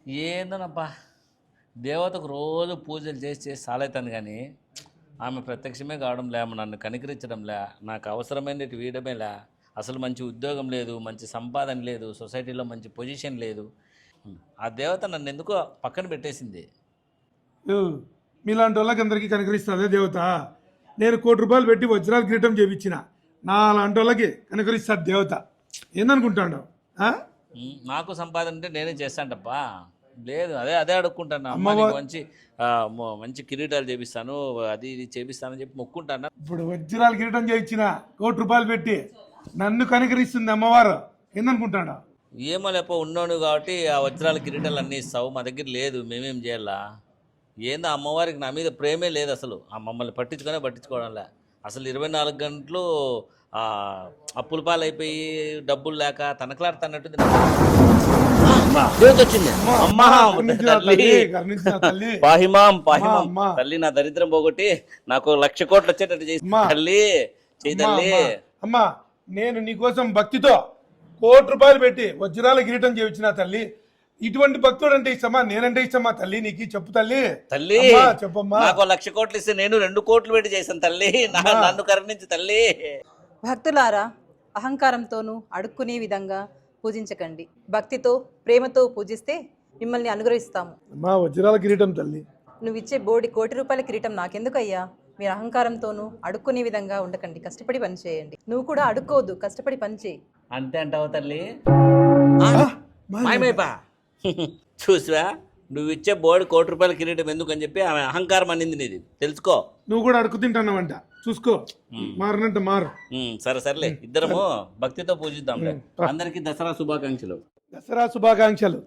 ఏందోనబ్బా, దేవతకు రోజు పూజలు చేసి చేసి సాలవుతుంది కానీ ఆమె ప్రత్యక్షమే కావడం లే, నన్ను కనికరించడం లే, నాకు అవసరమైనవి వీయడమే లే. అసలు మంచి ఉద్యోగం లేదు, మంచి సంపాదన లేదు, సొసైటీలో మంచి పొజిషన్ లేదు. ఆ దేవత నన్ను ఎందుకో పక్కన పెట్టేసింది. ఓ, మీలాంటి వాళ్ళకి అందరికీ కనుకరిస్తుందే దేవత. నేను ₹1,00,00,000 పెట్టి వజ్రాల కిరీటం చేయించిన నా లాంటి వాళ్ళకి కనుకరిస్తుంది దేవత. ఏందనుకుంటాడు? నాకు సంపాదన అంటే నేనే చేస్తాంటప్పా. లేదు, అదే అదే అడుక్కుంటాను. అమ్మ నీకు మంచి మంచి కిరీటాలు చేపిస్తాను, అది ఇది చేపిస్తానని చెప్పి మొక్కుంటాను. ఇప్పుడు వజ్రాల కిరీటం చేయించిన ₹1,00,00,000 పెట్టి నన్ను కనుకరిస్తుంది అమ్మవారు. ఏందనుకుంటాడు? ఏమో లేపో, ఉన్నాను కాబట్టి ఆ వజ్రాల కిరీటాలు అన్నీ ఇస్తావు, మా దగ్గర లేదు, మేమేం చేయాలా? ఏందో అమ్మవారికి నా మీద ప్రేమే లేదు అసలు. ఆ మమ్మల్ని పట్టించుకోవడంలే అసలు. 24 గంటలు అప్పుల పాలైపోయి డబ్బులు లేక తనకలాడుతున్నట్టు వచ్చింది. అమ్మా పాహిమాం పాహిమాం తల్లి, నా దరిద్రం పోగొట్టి నాకు 1,00,000 కోట్లు వచ్చేటట్టు చేసి తల్లి, చేయి తల్లి. అమ్మా, నేను నీకోసం భక్తితో ₹1,00,00,000 పెట్టి వజ్రాల కిరీటం చేయించిన తల్లి. ఇటువంటి భక్తుడు అంటే ఇష్టమా? నేనంటే ఇష్టమా తల్లి నీకు? చెప్పు తల్లి. తల్లి చెప్పమ్మా. నాకు 1,00,000 కోట్లు ఇస్తే నేను 2 కోట్లు పెట్టి చేశాను తల్లి. నన్ను కరుణించు తల్లి. భక్తులారా, అహంకారంతోనూ అడుక్కునే విధంగా పూజించకండి. భక్తితో ప్రేమతో పూజిస్తే మిమ్మల్ని అనుగ్రహిస్తాము. అమ్మా, వజ్రాల కిరీటం తల్లి. నువ్విచ్చే బోడి ₹1,00,00,000 కిరీటం నాకెందుకయ్యా? మీరు అహంకారంతోనూ అడుక్కునే విధంగా ఉండకండి. కష్టపడి పని చేయండి. నువ్వు కూడా అడుక్కోవద్దు, కష్టపడి పని చేయి. అంతే అంటావు తల్లి? మాయమైపా చూసివా, నువ్వు ఇచ్చే బోర్డు ₹1,00,00,000 కిరీటం ఎందుకని చెప్పి ఆమె అహంకారం అనింది నీది. తెలుసుకో. నువ్వు కూడా అడుగు తింటాన్నావంట, చూసుకో. మారనంట మారు. సరే సర్లే, ఇద్దరము భక్తితో పూజిద్దాంలే. అందరికీ దసరా శుభాకాంక్షలు. దసరా శుభాకాంక్షలు.